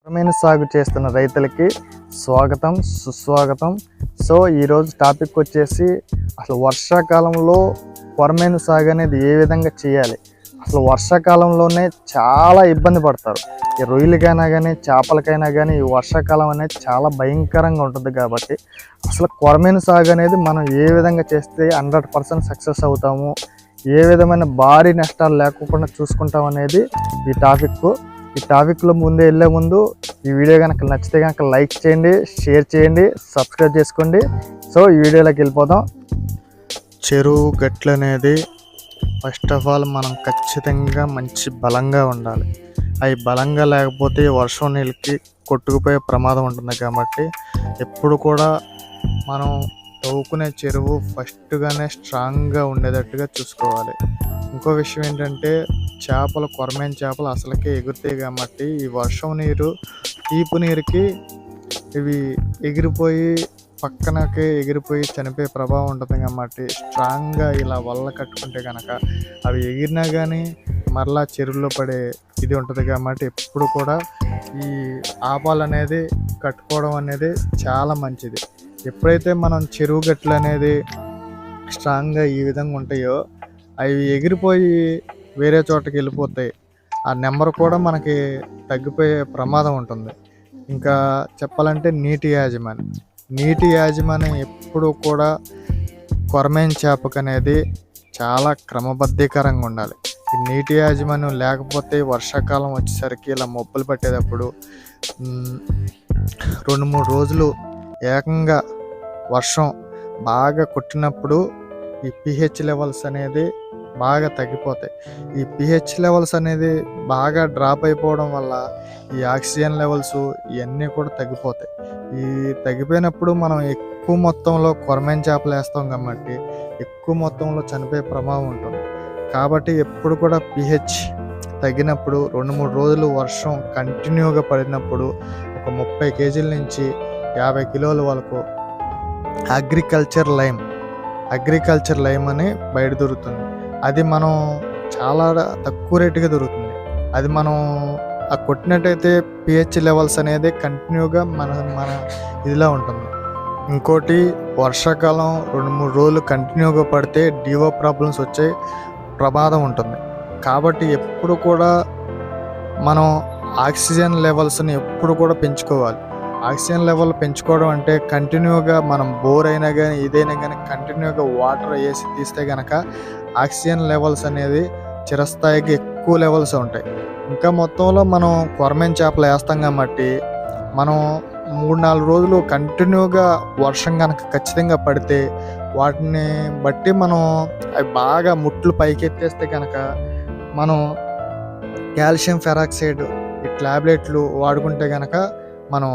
కొరమేను సాగు చేస్తున్న రైతులకి స్వాగతం సుస్వాగతం. సో ఈరోజు టాపిక్ వచ్చేసి అసలు వర్షాకాలంలో కొరమేను సాగు అనేది ఏ విధంగా చేయాలి. అసలు వర్షాకాలంలోనే చాలా ఇబ్బంది పడతారు. ఈ రొయ్యలకైనా కానీ చేపలకైనా కానీ ఈ వర్షాకాలం అనేది చాలా భయంకరంగా ఉంటుంది. కాబట్టి అసలు కొరమేను సాగు అనేది మనం ఏ విధంగా చేస్తే 100% సక్సెస్ అవుతాము, ఏ విధమైన భారీ నష్టాలు లేకుండా చూసుకుంటాం అనేది ఈ టాపిక్లో వెళ్ళే ముందు ఈ వీడియో కనుక నచ్చితే కనుక లైక్ చేయండి, షేర్ చేయండి, సబ్స్క్రైబ్ చేసుకోండి. సో ఈ వీడియోలోకి వెళ్ళిపోదాం. చెరువు గట్లు అనేది ఫస్ట్ ఆఫ్ ఆల్ మనం ఖచ్చితంగా మంచి బలంగా ఉండాలి. అవి బలంగా లేకపోతే వర్షం నీళ్ళకి కొట్టుకుపోయే ప్రమాదం ఉంటుంది. కాబట్టి ఎప్పుడు కూడా మనం తవ్వుకునే చెరువు ఫస్ట్గానే స్ట్రాంగ్గా ఉండేటట్టుగా చూసుకోవాలి. ఇంకో విషయం ఏంటంటే కొరమేను చేపలు అసలుకే ఎగురుతాయి. కాబట్టి ఈ వర్షం నీరు తీపు నీరుకి ఇవి పక్కనకి ఎగిరిపోయి చనిపోయే ప్రభావం ఉంటుంది. కాబట్టి స్ట్రాంగ్గా ఇలా వల్ల కట్టుకుంటే కనుక అవి ఎగిరినా కానీ మరలా చెరువులో పడే ఇది ఉంటుంది. కాబట్టి ఎప్పుడు కూడా ఈ ఆపాలు అనేది కట్టుకోవడం అనేది చాలా మంచిది. ఎప్పుడైతే మనం చెరువు గట్లు అనేది స్ట్రాంగ్గా ఈ విధంగా ఉంటాయో అవి ఎగిరిపోయి వేరే చోటకి వెళ్ళిపోతాయి. ఆ నెంబర్ కూడా మనకి తగ్గిపోయే ప్రమాదం ఉంటుంది. ఇంకా చెప్పాలంటే నీటి యాజమాన్యం ఎప్పుడు కూడా కొరమేను చేపకు అనేది చాలా క్రమబద్ధీకరంగా ఉండాలి. ఈ నీటి యాజమాన్యం లేకపోతే వర్షాకాలం వచ్చేసరికి ఇలా మొబ్బులు పట్టేటప్పుడు 2-3 రోజులు ఏకంగా వర్షం బాగా కొట్టినప్పుడు ఈ పిహెచ్ లెవెల్స్ అనేది బాగా తగ్గిపోతాయి. ఈ పిహెచ్ లెవెల్స్ అనేది బాగా డ్రాప్ అయిపోవడం వల్ల ఈ ఆక్సిజన్ లెవెల్స్ ఇవన్నీ కూడా తగ్గిపోతాయి. ఈ తగ్గిపోయినప్పుడు మనం ఎక్కువ మొత్తంలో కొరమేను చేపలు వేస్తాం కాబట్టి ఎక్కువ మొత్తంలో చనిపోయే ప్రమాదం ఉంటుంది. కాబట్టి ఎప్పుడు కూడా పిహెచ్ తగ్గినప్పుడు 2-3 రోజులు వర్షం కంటిన్యూగా పడినప్పుడు ఒక 30 కేజీల నుంచి 50 కిలోల వరకు అగ్రికల్చర్ లైమ్ అని బయట దొరుకుతుంది. అది మనం చాలా తక్కువ రేటుగా దొరుకుతుంది. అది మనం ఆ కొట్టినట్టయితే పిహెచ్ లెవెల్స్ అనేది కంటిన్యూగా మన ఇదిలా ఉంటుంది. ఇంకోటి వర్షాకాలం 2-3 రోజులు కంటిన్యూగా పడితే డివో ప్రాబ్లమ్స్ వచ్చే ప్రమాదం ఉంటుంది. కాబట్టి ఎప్పుడు కూడా మనం ఆక్సిజన్ లెవెల్స్ని ఎప్పుడు కూడా పెంచుకోవాలి. ఆక్సిజన్ లెవెల్ పెంచుకోవడం అంటే కంటిన్యూగా మనం బోర్ అయినా కానీ ఏదైనా కానీ కంటిన్యూగా వాటర్ వేసి తీస్తే కనుక ఆక్సిజన్ లెవెల్స్ అనేది చిరస్థాయికి ఎక్కువ లెవెల్స్ ఉంటాయి. ఇంకా మొత్తంలో మనం కొరమేను చేపలు వేస్తాం కాబట్టి మనం 3-4 రోజులు కంటిన్యూగా వర్షం కనుక ఖచ్చితంగా pడితే వాటిని బట్టి మనం అవి బాగా ముట్లు పైకెత్తేస్తే కనుక మనం కాల్షియం ఫెరాక్సైడ్ ఈ టాబ్లెట్లు వాడుకుంటే కనుక మనం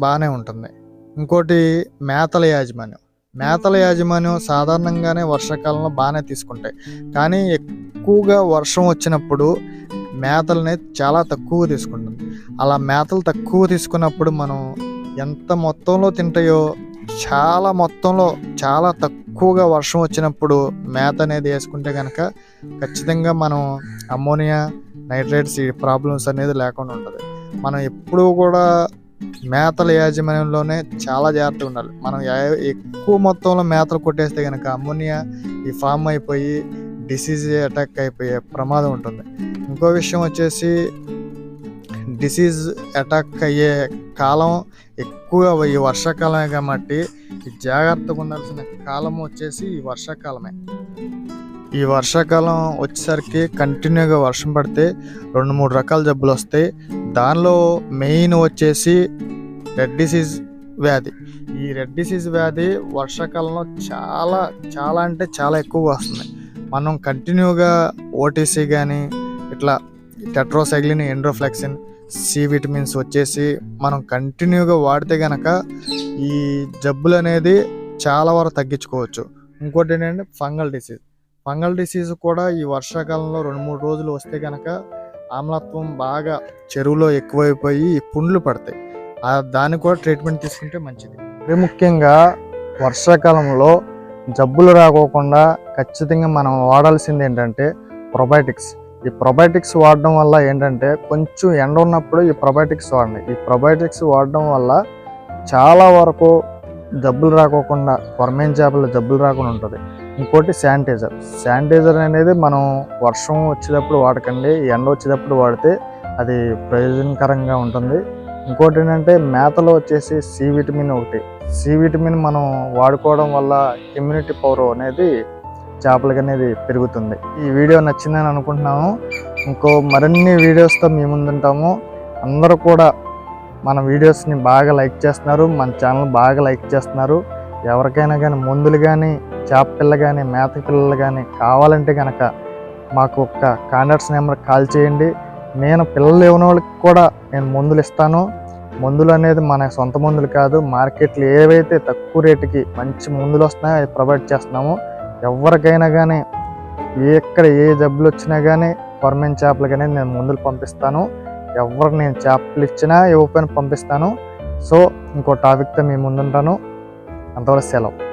బాగానే ఉంటుంది. ఇంకోటి మేతల యాజమాన్యం సాధారణంగానే వర్షాకాలంలో బాగానే తీసుకుంటాయి. కానీ ఎక్కువగా వర్షం వచ్చినప్పుడు మేతలని చాలా తక్కువ తీసుకుంటుంది. అలా మేతలు తక్కువ తీసుకున్నప్పుడు మనం ఎంత మొత్తంలో తింటాయో చాలా తక్కువగా వర్షం వచ్చినప్పుడు మేత అనేది వేసుకుంటే కనుక ఖచ్చితంగా మనం అమ్మోనియా నైట్రేట్స్ ఈ ప్రాబ్లమ్స్ అనేది లేకుండా ఉంటుంది. మనం ఎప్పుడూ కూడా మేతల యాజమాన్యంలోనే చాలా జాగ్రత్తగా ఉండాలి. మనం ఎక్కువ మొత్తంలో మేతలు కొట్టేస్తే కనుక అమ్మోనియా ఈ ఫామ్ అయిపోయి డిసీజ్ అటాక్ అయిపోయే ప్రమాదం ఉంటుంది. ఇంకో విషయం వచ్చేసి డిసీజ్ అటాక్ అయ్యే కాలం ఎక్కువగా ఈ వర్షాకాలమే. కాబట్టి ఈ జాగ్రత్తగా ఉండాల్సిన కాలం వచ్చేసి ఈ వర్షాకాలమే. ఈ వర్షాకాలం వచ్చేసరికి కంటిన్యూగా వర్షం పడితే 2-3 రకాల జబ్బులు వస్తాయి. దానిలో మెయిన్ వచ్చేసి రెడ్ డిసీజ్ వ్యాధి. ఈ రెడ్ డిసీజ్ వ్యాధి వర్షాకాలంలో చాలా అంటే చాలా ఎక్కువగా వస్తుంది. మనం కంటిన్యూగా ఓటీసీ కానీ ఇట్లా టెట్రోసైక్లిన్, ఎండ్రోఫ్లెక్సిన్, సి విటమిన్స్ వచ్చేసి మనం కంటిన్యూగా వాడితే కనుక ఈ జబ్బులు అనేది చాలా వరకు తగ్గించుకోవచ్చు. ఇంకోటి ఏంటంటే ఫంగల్ డిసీజ్ కూడా ఈ వర్షాకాలంలో 2-3 రోజులు వస్తే కనుక ఆమ్లత్వం బాగా చెరువులో ఎక్కువైపోయి పుండ్లు పడతాయి. దానికి కూడా ట్రీట్మెంట్ తీసుకుంటే మంచిది. ముఖ్యంగా వర్షాకాలంలో జబ్బులు రాకోకుండా ఖచ్చితంగా మనం వాడాల్సింది ఏంటంటే ప్రొబయోటిక్స్. ఈ ప్రొబయోటిక్స్ వాడడం వల్ల ఏంటంటే కొంచెం ఎండ ఉన్నప్పుడు ఈ ప్రొబయోటిక్స్ వాడండి. ఈ ప్రొబయోటిక్స్ వాడడం వల్ల చాలా వరకు జబ్బులు రాకోకుండా, కొరమేను చేపల జబ్బులు రాకుండా ఉంటుంది. ఇంకోటి శానిటైజర్ అనేది మనం వర్షం వచ్చేటప్పుడు వాడకండి, ఎండ వచ్చేటప్పుడు వాడితే అది ప్రయోజనకరంగా ఉంటుంది. ఇంకోటి ఏంటంటే మేతలో వచ్చేసి సి విటమిన్ మనం వాడుకోవడం వల్ల ఇమ్యూనిటీ పవర్ అనేది చేపలకి అనేది పెరుగుతుంది. ఈ వీడియో నచ్చిందని అనుకుంటున్నాము. ఇంకో మరిన్ని వీడియోస్తో మీ ముందుంటాము. అందరూ కూడా మన వీడియోస్ని బాగా లైక్ చేస్తున్నారు, మన ఛానల్ బాగా లైక్ చేస్తున్నారు. ఎవరికైనా కానీ మందులు కానీ, చేప పిల్ల కానీ, మేత పిల్లలు కానీ కావాలంటే కనుక మాకు ఒక కాంటాక్ట్స్ నెంబర్ కాల్ చేయండి. నేను పిల్లలు ఇవ్వని వాళ్ళకి కూడా నేను మందులు ఇస్తాను. మందులు అనేది మన సొంత మందులు కాదు, మార్కెట్లో ఏవైతే తక్కువ రేటుకి మంచి మందులు వస్తున్నాయో అవి ప్రొవైడ్ చేస్తున్నాము. ఎవరికైనా కానీ ఎక్కడ ఏ జబ్బులు వచ్చినా కానీ కొరమేను చేపలు కానీ నేను మందులు పంపిస్తాను. ఎవరికి నేను చేపలు ఇచ్చినా ఇవ్వకపోయినా పంపిస్తాను. సో ఇంకో టాపిక్తో మీ ముందుంటాను. అంతవరకు సెలవు.